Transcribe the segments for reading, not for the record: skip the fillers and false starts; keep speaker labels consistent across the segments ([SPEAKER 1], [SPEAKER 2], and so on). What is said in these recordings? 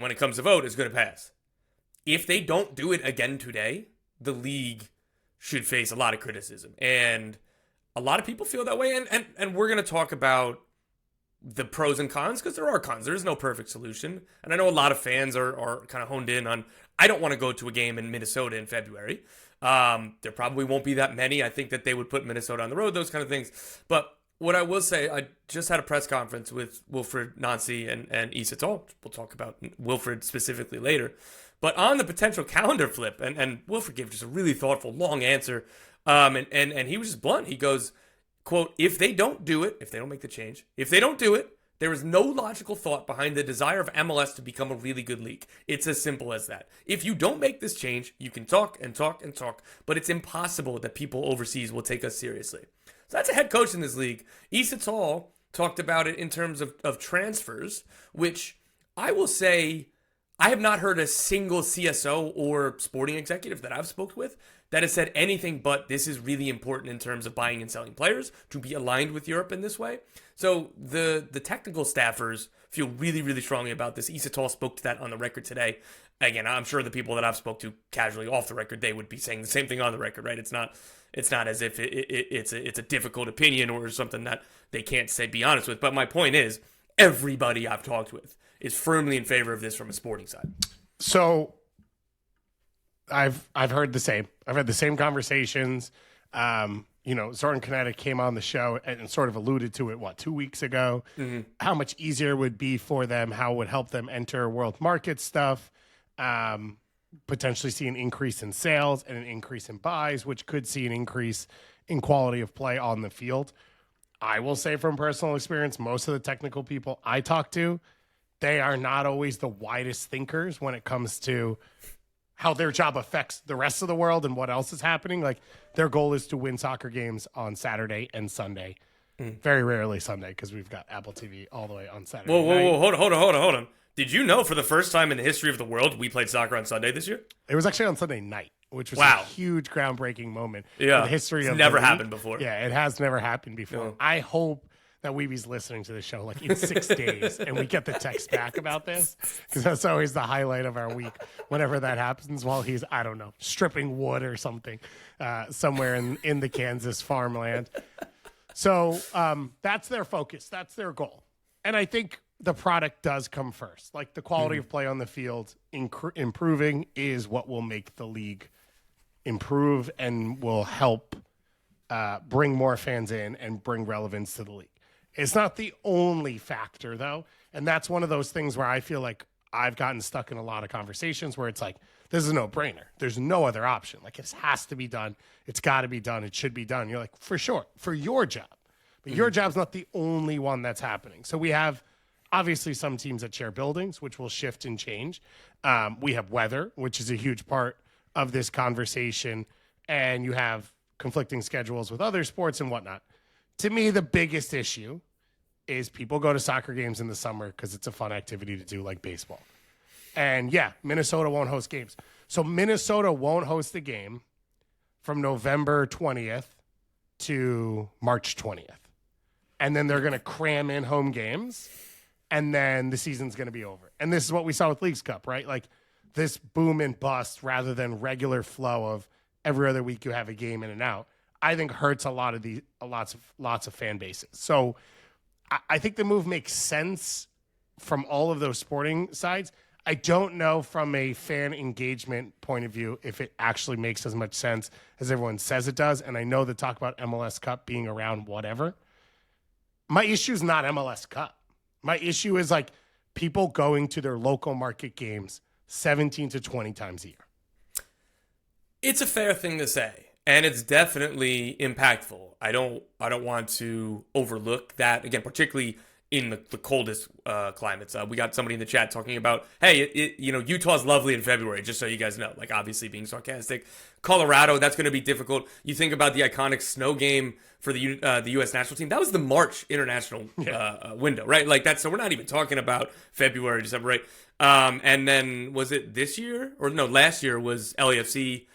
[SPEAKER 1] when it comes to vote, is going to pass. If they don't do it again today, the league should face a lot of criticism. And a lot of people feel that way. And we're going to talk about the pros and cons, because there are cons. There is no perfect solution. And I know a lot of fans are kind of honed in on, I don't want to go to a game in Minnesota in February. There probably won't be that many. I think that they would put Minnesota on the road, those kind of things. But what I will say, I just had a press conference with Wilfred Nancy and Issa Tall. We'll talk about Wilfred specifically later. But on the potential calendar flip, and Wilfred gave just a really thoughtful, long answer. And he was just blunt. He goes, quote, if they don't do it, if they don't make the change, if they don't do it, there is no logical thought behind the desire of MLS to become a really good league. It's as simple as that. If you don't make this change, you can talk and talk and talk, but it's impossible that people overseas will take us seriously. So that's a head coach in this league. Issa Tall talked about it in terms of transfers, which I will say I have not heard a single CSO or sporting executive that I've spoken with that has said anything but this is really important in terms of buying and selling players to be aligned with Europe in this way. So the technical staffers feel really, really strongly about this. Issa Tall spoke to that on the record today. Again, I'm sure the people that I've spoke to casually off the record, they would be saying the same thing on the record, right? It's not as if it's a difficult opinion or something that they can't say, be honest with. But my point is, everybody I've talked with is firmly in favor of this from a sporting side.
[SPEAKER 2] So I've heard the same. I've had the same conversations. Zoran Kinetic came on the show and sort of alluded to it, 2 weeks ago, how much easier it would be for them, how it would help them enter world market stuff, potentially see an increase in sales and an increase in buys, which could see an increase in quality of play on the field. I will say from personal experience, most of the technical people I talk to, they are not always the widest thinkers when it comes to how their job affects the rest of the world and what else is happening. Like, their goal is to win soccer games on Saturday and Sunday. Very rarely Sunday, because we've got Apple TV all the way on Saturday.
[SPEAKER 1] Whoa, hold on. Did you know for the first time in the history of the world, we played soccer on Sunday this year?
[SPEAKER 2] It was actually on Sunday night, which was a huge groundbreaking moment in the history of
[SPEAKER 1] never happened before.
[SPEAKER 2] Yeah, it has never happened before. Yeah. I hope that Weeby's listening to the show like in 6 days and we get the text back about this, because that's always the highlight of our week whenever that happens, while he's, I don't know, stripping wood or something somewhere in the Kansas farmland. So that's their focus. That's their goal. And I think the product does come first. Like, the quality of play on the field improving is what will make the league improve and will help bring more fans in and bring relevance to the league. It's not the only factor, though. And that's one of those things where I feel like I've gotten stuck in a lot of conversations where it's like, this is a no-brainer. There's no other option. Like, it has to be done. It's got to be done. It should be done. You're like, for sure, for your job. But your job's not the only one that's happening. So we have, obviously, some teams that share buildings, which will shift and change. We have weather, which is a huge part of this conversation. And you have conflicting schedules with other sports and whatnot. To me, the biggest issue is people go to soccer games in the summer because it's a fun activity to do, like baseball. And yeah, Minnesota won't host games. So Minnesota won't host a game from November 20th to March 20th. And then they're going to cram in home games, and then the season's going to be over. And this is what we saw with Leagues Cup, right? Like, this boom and bust rather than regular flow of every other week you have a game in and out, I think hurts a lot of lots of fan bases. So I think the move makes sense from all of those sporting sides. I don't know from a fan engagement point of view if it actually makes as much sense as everyone says it does. And I know the talk about MLS Cup being around whatever. My issue is not MLS Cup. My issue is like people going to their local market games 17 to 20 times a year.
[SPEAKER 1] It's a fair thing to say. And it's definitely impactful. I don't want to overlook that, again, particularly in the coldest climates. We got somebody in the chat talking about, hey, Utah's lovely in February, just so you guys know. Like, obviously being sarcastic. Colorado, that's going to be difficult. You think about the iconic snow game for the U.S. national team. That was the March international window, right? Like, that's, so we're not even talking about February, December, right? And then was it this year? Or no, last year was LAFC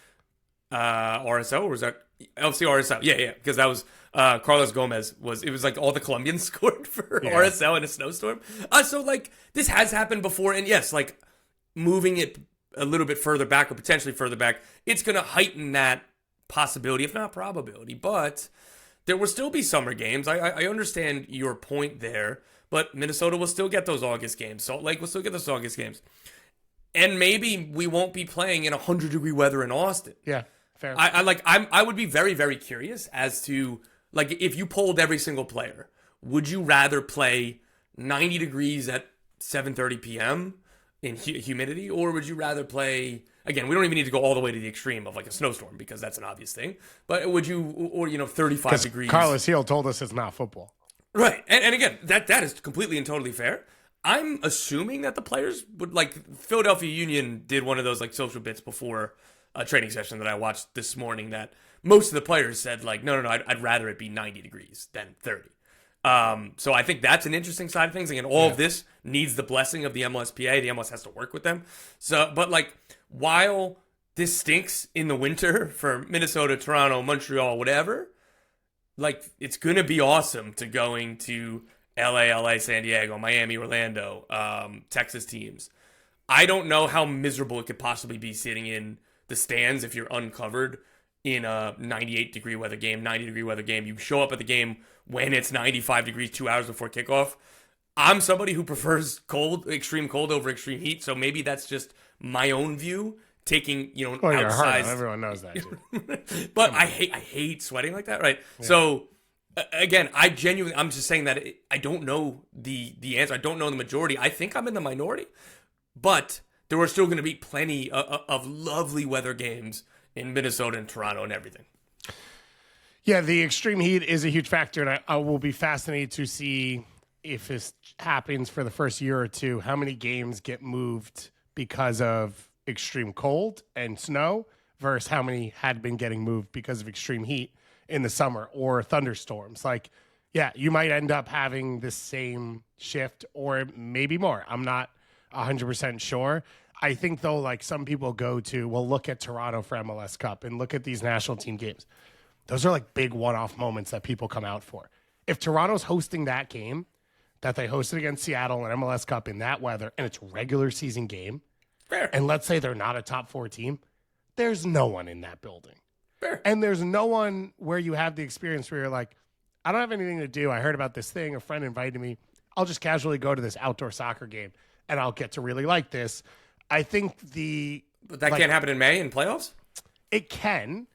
[SPEAKER 1] RSL, or was that LC RSL? Yeah, because that was Carlos Gomez it was like all the Colombians scored for RSL in a snowstorm. So like this has happened before, and yes, like moving it a little bit further back or potentially further back, it's going to heighten that possibility, if not probability. But there will still be summer games. I understand your point there, but Minnesota will still get those August games. Salt Lake will still get those August games. And maybe we won't be playing in 100-degree weather in Austin.
[SPEAKER 2] Yeah, fair.
[SPEAKER 1] I would be very, very curious as to, like, if you polled every single player, would you rather play 90 degrees at 7:30 p.m. in humidity, or would you rather play, again, we don't even need to go all the way to the extreme of like a snowstorm because that's an obvious thing, but would you, or 35 degrees.
[SPEAKER 2] Carlos Heel told us it's not football.
[SPEAKER 1] Right. And again, that is completely and totally fair. I'm assuming that the players would, like, Philadelphia Union did one of those like social bits before a training session that I watched this morning that most of the players said like, no, I'd rather it be 90 degrees than 30. So I think that's an interesting side of things. Again, all of this needs the blessing of the MLSPA. The MLS has to work with them. So, but like, while this stinks in the winter for Minnesota, Toronto, Montreal, whatever, like, it's going to be awesome to going to LA, San Diego, Miami, Orlando, Texas teams. I don't know how miserable it could possibly be sitting in the stands if you're uncovered in a 98-degree weather game, 90-degree weather game. You show up at the game when it's 95 degrees 2 hours before kickoff. I'm somebody who prefers extreme cold over extreme heat, so maybe that's just my own view, taking, an outsized...
[SPEAKER 2] Everyone knows that, dude.
[SPEAKER 1] But I hate sweating like that, right? Yeah. So, again, I'm just saying that I don't know the answer. I don't know the majority. I think I'm in the minority, but there are still going to be plenty of lovely weather games in Minnesota and Toronto and everything.
[SPEAKER 2] Yeah, the extreme heat is a huge factor, and I will be fascinated to see if this happens for the first year or two, how many games get moved because of extreme cold and snow versus how many had been getting moved because of extreme heat in the summer or thunderstorms. Like, yeah, you might end up having the same shift or maybe more. I'm not 100% sure. I think, though, like, some people go to, well, look at Toronto for MLS Cup and look at these national team games. Those are like big one-off moments that people come out for. If Toronto's hosting that game that they hosted against Seattle and MLS Cup in that weather, and it's a regular season game,
[SPEAKER 1] fair.
[SPEAKER 2] And let's say they're not a top 4 team, there's no one in that building.
[SPEAKER 1] Fair.
[SPEAKER 2] And there's no one where you have the experience where you're like, I don't have anything to do. I heard about this thing. A friend invited me. I'll just casually go to this outdoor soccer game, and I'll get to really like this. I think
[SPEAKER 1] But that can't happen in May in playoffs?
[SPEAKER 2] It can.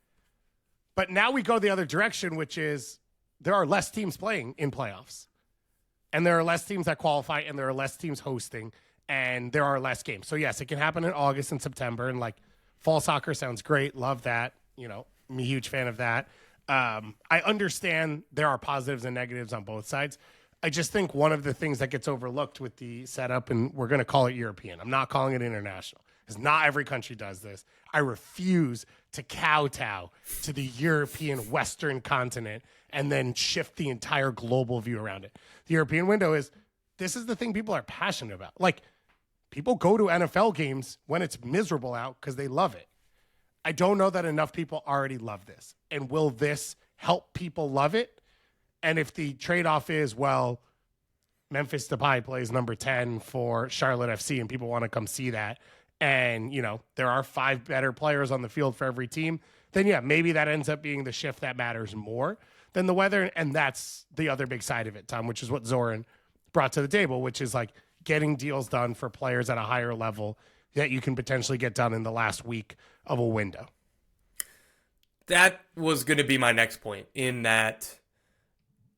[SPEAKER 2] But now we go the other direction, which is there are less teams playing in playoffs. And there are less teams that qualify, and there are less teams hosting, and there are less games. So, yes, it can happen in August and September. And, like, fall soccer sounds great. Love that. I'm a huge fan of that. I understand there are positives and negatives on both sides. I just think one of the things that gets overlooked with the setup, and we're going to call it European. I'm not calling it international, because not every country does this. I refuse to kowtow to the European Western continent and then shift the entire global view around it. The European window this is the thing people are passionate about. Like, people go to NFL games when it's miserable out because they love it. I don't know that enough people already love this. And will this help people love it? And if the trade-off is, well, Memphis Depay plays number 10 for Charlotte FC and people want to come see that, and, there are 5 better players on the field for every team, then, yeah, maybe that ends up being the shift that matters more than the weather. And that's the other big side of it, Tom, which is what Zoran brought to the table, which is like getting deals done for players at a higher level that you can potentially get done in the last week of a window.
[SPEAKER 1] That was going to be my next point, in that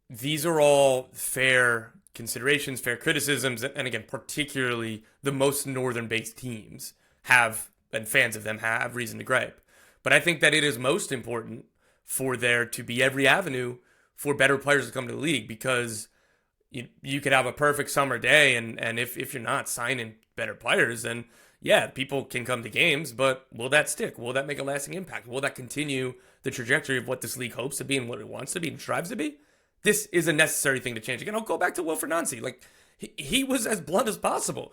[SPEAKER 1] these are all fair considerations, fair criticisms, and again, particularly the most northern-based teams have, and fans of them have, reason to gripe. But I think that it is most important for there to be every avenue for better players to come to the league, because you could have a perfect summer day, and if you're not signing better players, then yeah, people can come to games, but will that stick? Will that make a lasting impact? Will that continue the trajectory of what this league hopes to be and what it wants to be and strives to be? This is a necessary thing to change. Again, I'll go back to Wilfred Nancy. Like, he was as blunt as possible.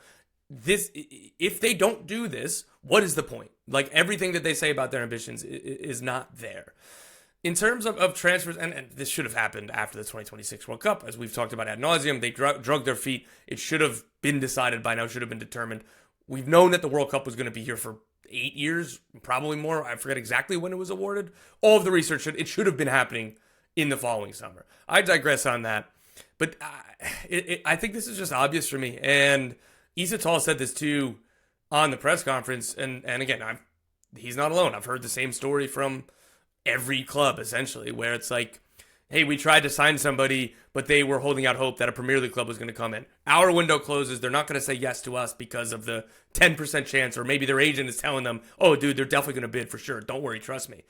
[SPEAKER 1] If they don't do this, what is the point? Like, everything that they say about their ambitions is not there. In terms of transfers, and this should have happened after the 2026 World Cup, as we've talked about ad nauseum, they drug their feet. It should have been decided by now, should have been determined. We've known that the World Cup was going to be here for 8 years, probably more. I forget exactly when it was awarded. All of the research, it should have been happening in the following summer. I digress on that. But I think this is just obvious for me. And Issa Tall said this too on the press conference. And again, he's not alone. I've heard the same story from every club, essentially, where it's like, hey, we tried to sign somebody, but they were holding out hope that a Premier League club was going to come in. Our window closes. They're not going to say yes to us because of the 10% chance, or maybe their agent is telling them, oh, dude, they're definitely going to bid for sure. Don't worry, trust me.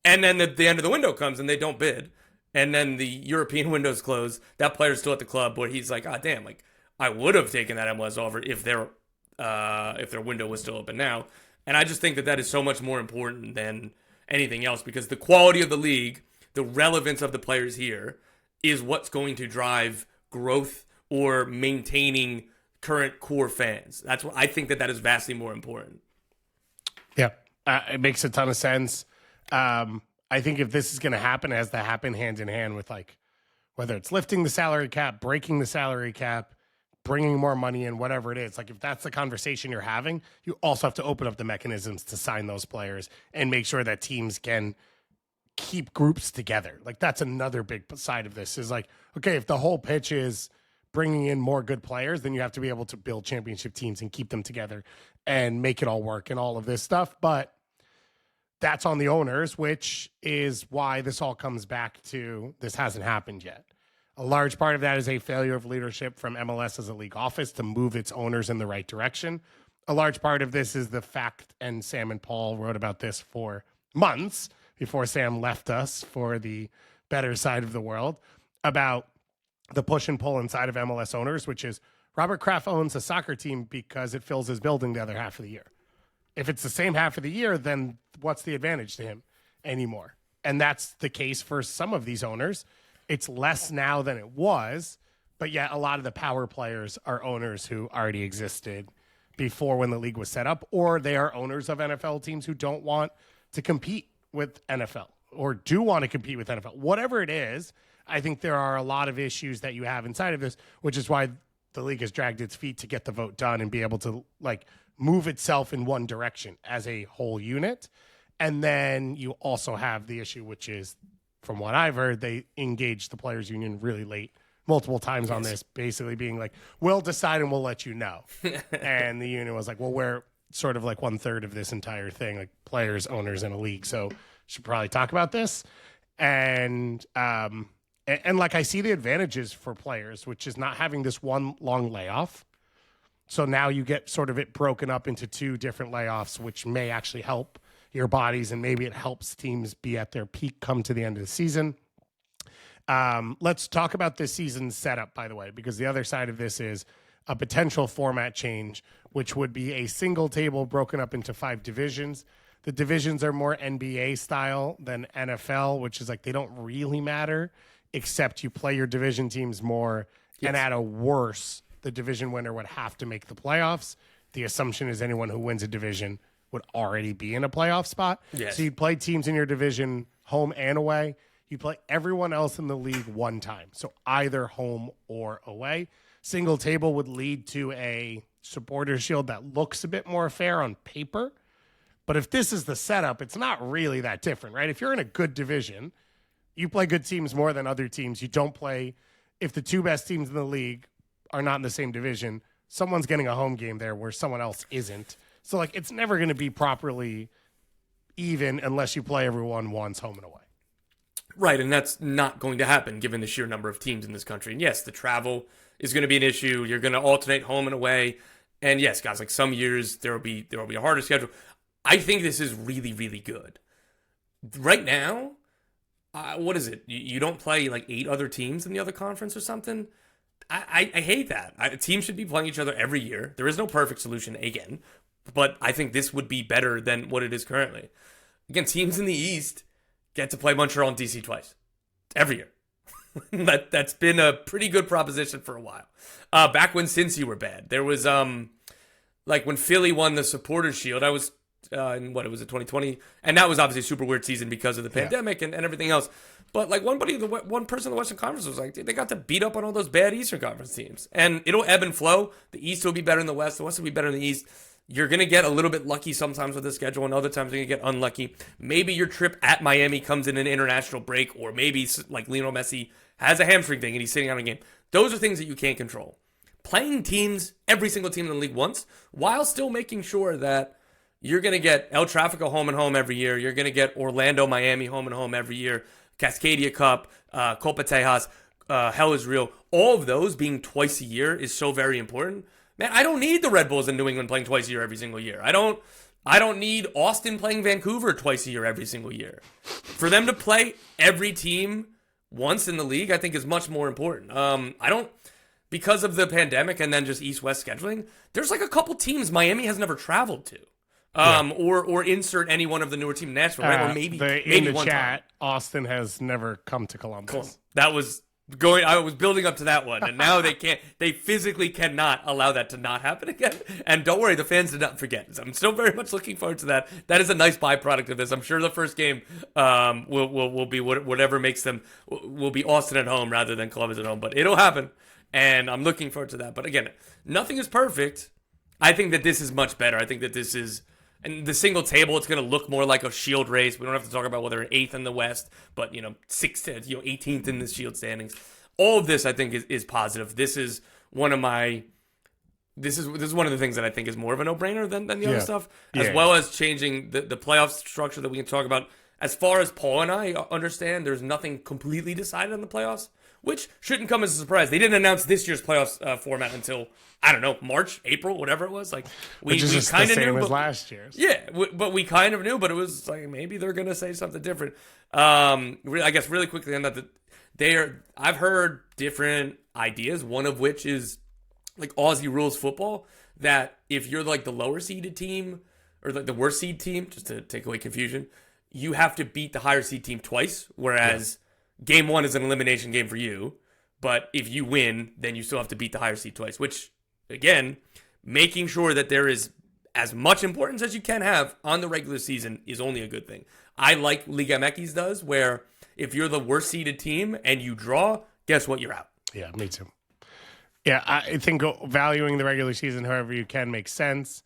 [SPEAKER 1] And then the end of the window comes and they don't bid. And then the European windows close. That player's still at the club where he's like, ah, damn, like I would have taken that MLS offer if their window was still open now. And I just think that is so much more important than anything else, because the quality of the league, the relevance of the players here, is what's going to drive growth or maintaining current core fans. That's what I think that is vastly more important.
[SPEAKER 2] Yeah, it makes a ton of sense. I think if this is going to happen, it has to happen hand in hand with, like, whether it's lifting the salary cap, breaking the salary cap, bringing more money in, whatever it is. Like, if that's the conversation you're having, you also have to open up the mechanisms to sign those players and make sure that teams can keep groups together. Like, that's another big side of this, is like, okay, if the whole pitch is bringing in more good players, then you have to be able to build championship teams and keep them together and make it all work and all of this stuff. But that's on the owners, which is why this all comes back to this hasn't happened yet. A large part of that is a failure of leadership from MLS as a league office to move its owners in the right direction. A large part of this is the fact, and Sam and Paul wrote about this for months before Sam left us for the better side of the world, about the push and pull inside of MLS owners, which is Robert Kraft owns a soccer team because it fills his building the other half of the year. If it's the same half of the year, then what's the advantage to him anymore? And that's the case for some of these owners. It's less now than it was, but yet a lot of the power players are owners who already existed before when the league was set up, or they are owners of NFL teams who don't want to compete with NFL or do want to compete with NFL. Whatever it is, I think there are a lot of issues that you have inside of this, which is why the league has dragged its feet to get the vote done and be able to, like, move itself in one direction as a whole unit. And then you also have the issue, which is, from what I've heard, they engaged the players union really late, multiple times on this, basically being like, we'll decide and we'll let you know. And the union was like, well, we're sort of like 1/3 of this entire thing, like players, owners, and a league. So should probably talk about this. And like, I see the advantages for players, which is not having this one long layoff. So now you get sort of it broken up into 2 different layoffs, which may actually help your bodies, and maybe it helps teams be at their peak come to the end of the season. Let's talk about this season's setup, by the way, because the other side of this is a potential format change, which would be a single table broken up into 5 divisions. The divisions are more NBA style than NFL, which is like they don't really matter, except you play your division teams more, and at a worse, the division winner would have to make the playoffs. The assumption is anyone who wins a division would already be in a playoff spot.
[SPEAKER 1] Yes.
[SPEAKER 2] So you'd play teams in your division home and away. You play everyone else in the league one time, so either home or away. Single table would lead to a supporter shield that looks a bit more fair on paper. But if this is the setup, it's not really that different, right? If you're in a good division, you play good teams more than other teams. You don't play, if the 2 best teams in the league are not in the same division, someone's getting a home game there where someone else isn't. So, like, it's never going to be properly even unless you play everyone once home and away.
[SPEAKER 1] Right, and that's not going to happen given the sheer number of teams in this country. And yes, the travel is going to be an issue. You're going to alternate home and away. And yes, guys, like some years there will be a harder schedule. I think this is really, really good. Right now, what is it? You don't play like 8 other teams in the other conference or something? I hate that. Teams should be playing each other every year. There is no perfect solution, again. But I think this would be better than what it is currently. Again, teams in the East get to play Montreal and DC twice. Every year. That's been a pretty good proposition for a while. Back when Cincy were bad. There was, like when Philly won the Supporters Shield, I was, in what, it was 2020? And that was obviously a super weird season because of the pandemic and everything else. But like one person in the Western Conference was like, they got to beat up on all those bad Eastern Conference teams. And it'll ebb and flow. The East will be better than the West. The West will be better than the East. You're going to get a little bit lucky sometimes with the schedule, and other times you're going to get unlucky. Maybe your trip at Miami comes in an international break, or maybe like Lionel Messi has a hamstring thing and he's sitting out a game. Those are things that you can't control. Playing teams, every single team in the league once, while still making sure that you're going to get El Tráfico home and home every year. You're going to get Orlando, Miami home and home every year. Cascadia Cup, Copa Tejas, Hell is Real. All of those being twice a year is so very important. Man, I don't need the Red Bulls in New England playing twice a year every single year. I don't need Austin playing Vancouver twice a year every single year. For them to play every team once in the league, I think is much more important. Because of the pandemic and then just East-West scheduling, there's like a couple teams Miami has never traveled to. Or insert any one of the newer team, Nashville, right? Or maybe
[SPEAKER 2] in the
[SPEAKER 1] one
[SPEAKER 2] chat,
[SPEAKER 1] time.
[SPEAKER 2] Austin has never come to Columbus.
[SPEAKER 1] Cool. That was going. I was building up to that one, and now they can't. They physically cannot allow that to not happen again. And don't worry, the fans did not forget. I'm still very much looking forward to that. That is a nice byproduct of this. I'm sure the first game will be whatever makes them will be Austin at home rather than Columbus at home, but it'll happen, and I'm looking forward to that. But again, nothing is perfect. I think that this is much better. I think that this is. And the single table, it's going to look more like a Shield race. We don't have to talk about whether we're 8th in the West, but 18th in the Shield standings. All of this, I think, is positive. This is one of my. This is one of the things that I think is more of a no-brainer than the other stuff, as well as changing the playoff structure that we can talk about. As far as Paul and I understand, there's nothing completely decided on the playoffs, which shouldn't come as a surprise. They didn't announce this year's playoffs format until, I don't know, March, April, whatever it was. Like we kind of knew,
[SPEAKER 2] as last year's.
[SPEAKER 1] Yeah, but we kind of knew, but it was like maybe they're gonna say something different. I guess really quickly on that, I've heard different ideas. One of which is like Aussie rules football, that if you're like the lower seeded team or like the worst seed team, just to take away confusion, you have to beat the higher seed team twice, whereas game one is an elimination game for you. But if you win, then you still have to beat the higher seed twice, which, again, making sure that there is as much importance as you can have on the regular season is only a good thing. I like Liga MX does, where if you're the worst seeded team and you draw, guess what? You're out.
[SPEAKER 2] Yeah, me too. Yeah, I think valuing the regular season however you can makes sense.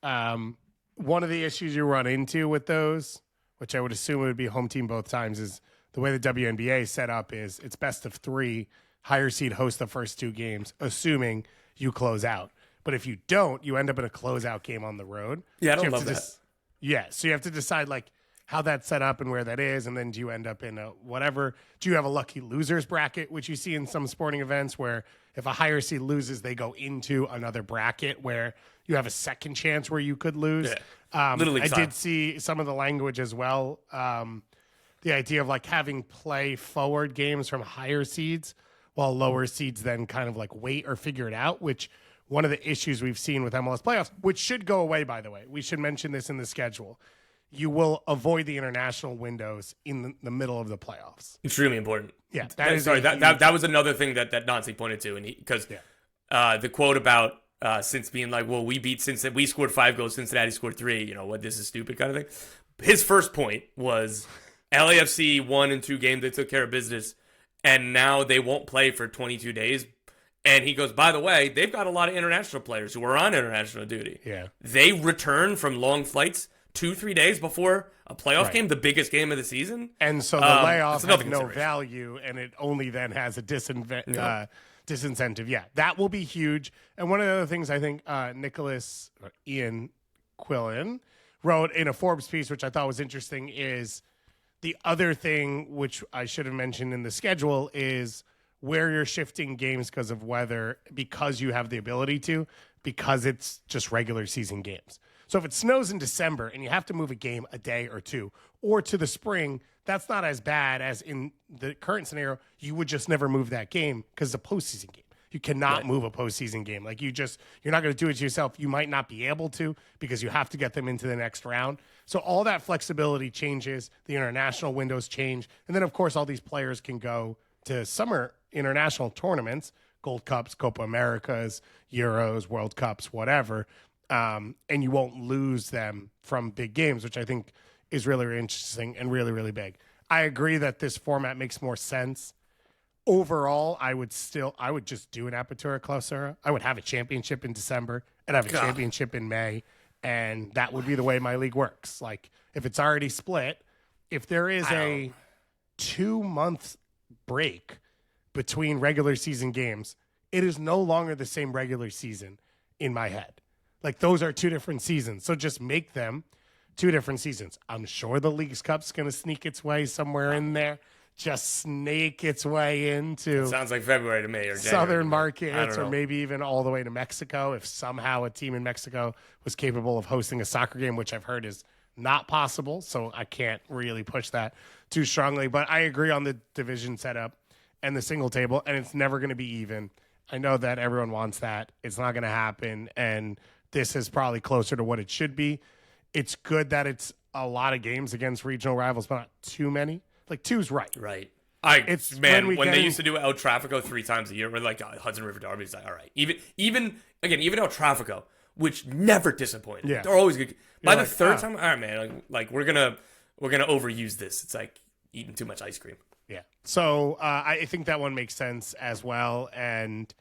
[SPEAKER 2] One of the issues you run into with those, which I would assume it would be home team both times, is the way the WNBA is set up is it's best of 3, higher seed host the first 2 games, assuming you close out. But if you don't, you end up in a closeout game on the road.
[SPEAKER 1] Yeah, I don't love that.
[SPEAKER 2] So you have to decide like how that's set up and where that is, and then do you end up in a whatever? Do you have a lucky losers bracket, which you see in some sporting events where if a higher seed loses, they go into another bracket where you have a second chance where you could lose.
[SPEAKER 1] Yeah.
[SPEAKER 2] I did see some of the language as well. The idea of like having play forward games from higher seeds while lower seeds then kind of like wait or figure it out, which one of the issues we've seen with MLS playoffs, which should go away, by the way. We should mention this in the schedule. You will avoid the international windows in the middle of the playoffs.
[SPEAKER 1] Extremely important.
[SPEAKER 2] Yeah.
[SPEAKER 1] That was another thing that Nancy pointed to. And because the quote about since being like, well, we scored 5 goals, Cincinnati scored 3, this is stupid kind of thing. His first point was LAFC won in 2 games. They took care of business, and now they won't play for 22 days. And he goes, by the way, they've got a lot of international players who are on international duty.
[SPEAKER 2] Yeah.
[SPEAKER 1] They return from long flights 2-3 days before a playoff game, the biggest game of the season.
[SPEAKER 2] And so the layoff has no value, and it only then has a disincentive. Yeah, that will be huge. And one of the other things I think Ian Quillen wrote in a Forbes piece, which I thought was interesting, is the other thing, which I should have mentioned in the schedule, is where you're shifting games because of weather, because you have the ability to, because it's just regular season games. So if it snows in December and you have to move a game a day or 2 or to the spring, that's not as bad as in the current scenario. You would just never move that game because it's a postseason game. You cannot move a postseason game. Like you're not going to do it to yourself. You might not be able to because you have to get them into the next round. So all that flexibility changes. The international windows change. And then, of course, all these players can go to summer international tournaments, Gold Cups, Copa Americas, Euros, World Cups, whatever. And you won't lose them from big games, which I think is really, really interesting and really, really big. I agree that this format makes more sense. Overall, I would just do an Apertura Clausura. I would have a championship in December and have a championship in May And that would be the way my league works. Like, if it's already split, if there is a 2-month break between regular season games, it is no longer the same regular season in my head. Like, those are 2 different seasons. So just make them 2 different seasons. I'm sure the Leagues Cup's going to sneak its way somewhere in there. Just snake its way into
[SPEAKER 1] It sounds like February to May or January.
[SPEAKER 2] southern markets, or maybe even all the way to Mexico. If somehow a team in Mexico was capable of hosting a soccer game, which I've heard is not possible. So I can't really push that too strongly. But I agree on the division setup and the single table, and it's never going to be even. I know that everyone wants that. It's not going to happen. And this is probably closer to what it should be. It's good that it's a lot of games against regional rivals, but not too many. Like, 2's right.
[SPEAKER 1] Right.
[SPEAKER 2] It's
[SPEAKER 1] when they used to do El Tráfico 3 times a year, we're like Hudson River Derby. It's like, all right. Even El Tráfico, which never disappointed.
[SPEAKER 2] Yeah.
[SPEAKER 1] They're always good. By the third time, all right, man. Like we're gonna overuse this. It's like eating too much ice cream.
[SPEAKER 2] Yeah. So I think that one makes sense as well, and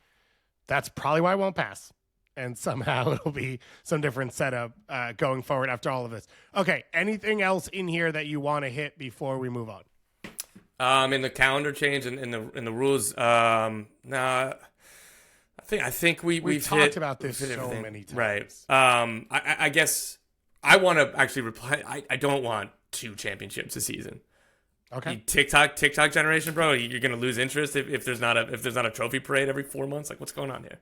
[SPEAKER 2] that's probably why I won't pass. And somehow it'll be some different setup going forward after all of this. Okay. Anything else in here that you want to hit before we move on?
[SPEAKER 1] In the calendar change and in the rules, nah. I think we've
[SPEAKER 2] talked about this so many times.
[SPEAKER 1] Right. I guess I want to actually reply. I don't want 2 championships a season.
[SPEAKER 2] Okay.
[SPEAKER 1] TikTok generation, bro. You're gonna lose interest if there's not a trophy parade every 4 months. Like, what's going on here?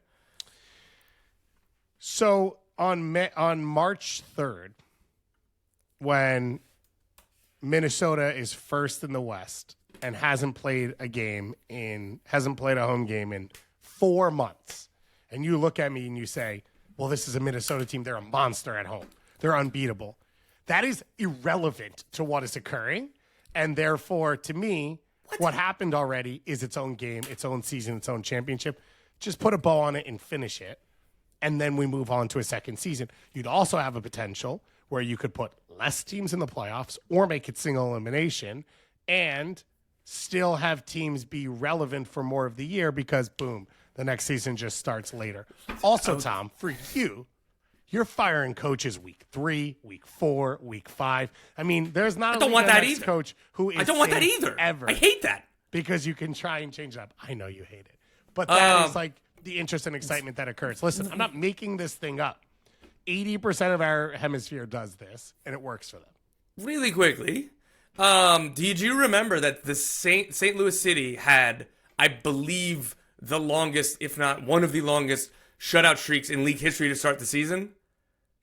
[SPEAKER 2] So on March 3rd, when Minnesota is first in the West and hasn't played a home game in 4 months, and you look at me and you say, well, this is a Minnesota team. They're a monster at home. They're unbeatable. That is irrelevant to what is occurring. And therefore, to me, what happened already is its own game, its own season, its own championship. Just put a bow on it and finish it. And then we move on to a second season. You'd also have a potential where you could put less teams in the playoffs or make it single elimination and still have teams be relevant for more of the year because, boom, the next season just starts later. Also, Tom, for you, you're firing coaches week 3, week 4, week 5. I mean, there's not a coach who is
[SPEAKER 1] I don't want that either.
[SPEAKER 2] Ever.
[SPEAKER 1] I hate that.
[SPEAKER 2] Because you can try and change it up. I know you hate it. But that is like the interest and excitement that occurs. Listen, I'm not making this thing up. 80% of our hemisphere does this, and it works for them.
[SPEAKER 1] Really quickly, did you remember that the St. Louis City had, I believe, the longest, if not one of the longest, shutout streaks in league history to start the season?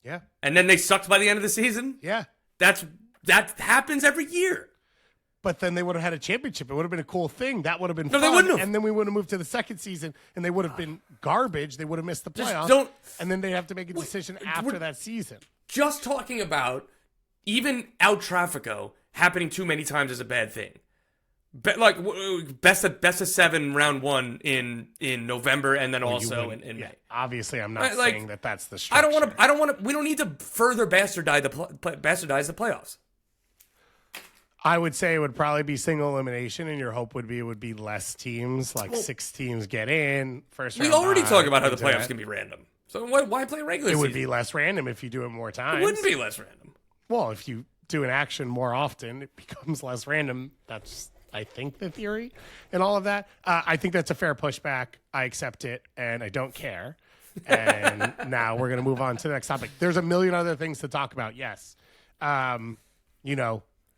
[SPEAKER 2] Yeah.
[SPEAKER 1] And then they sucked by the end of the season?
[SPEAKER 2] Yeah.
[SPEAKER 1] That happens every year.
[SPEAKER 2] But then they would have had a championship. It would have been a cool thing. That would have been fun.
[SPEAKER 1] No, they wouldn't have.
[SPEAKER 2] And then we would have moved to the second season, and they would have been garbage. They would have missed the playoffs. And then they'd have to make a decision after that season.
[SPEAKER 1] Just talking about even El Tráfico happening too many times is a bad thing. Best of 7 round 1 in November, and then also in May.
[SPEAKER 2] Obviously, I'm not saying that's the structure.
[SPEAKER 1] I don't want to. We don't need to further bastardize the playoffs.
[SPEAKER 2] I would say it would probably be single elimination, and your hope would be it would be less teams, like 6 teams get in first round.
[SPEAKER 1] We already talk about how the playoffs can be random. So why play regular season?
[SPEAKER 2] It would be less random if you do it more times.
[SPEAKER 1] It wouldn't be less random.
[SPEAKER 2] Well, if you do an action more often, it becomes less random. That's, I think, the theory and all of that. I think that's a fair pushback. I accept it, and I don't care. And now we're going to move on to the next topic. There's a million other things to talk about, yes.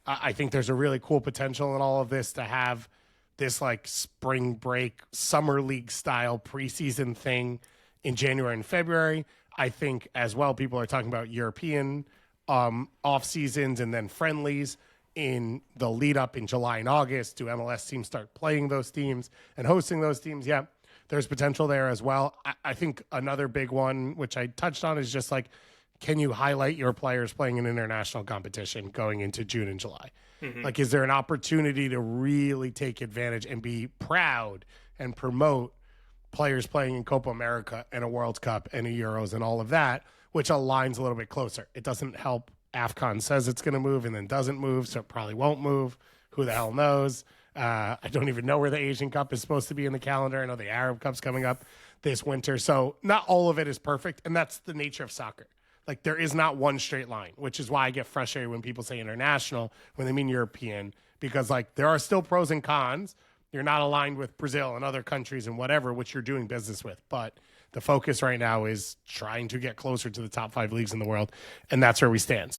[SPEAKER 2] I think there's a really cool potential in all of this to have this like spring break, summer league style preseason thing in January and February. I think as well, people are talking about European off seasons and then friendlies in the lead up in July and August. Do MLS teams start playing those teams and hosting those teams? Yeah, there's potential there as well. I think another big one, which I touched on, is just like, can you highlight your players playing in international competition going into June and July? Mm-hmm. Like, is there an opportunity to really take advantage and be proud and promote players playing in Copa America and a World Cup and a Euros and all of that, which aligns a little bit closer? It doesn't help AFCON says it's going to move and then doesn't move, so it probably won't move. Who the hell knows? I don't even know where the Asian Cup is supposed to be in the calendar. I know the Arab Cup's coming up this winter. So not all of it is perfect, and that's the nature of soccer. Like, there is not one straight line, which is why I get frustrated when people say international when they mean European, because, like, there are still pros and cons. You're not aligned with Brazil and other countries and whatever, which you're doing business with. But the focus right now is trying to get closer to the top 5 leagues in the world, and that's where we stand.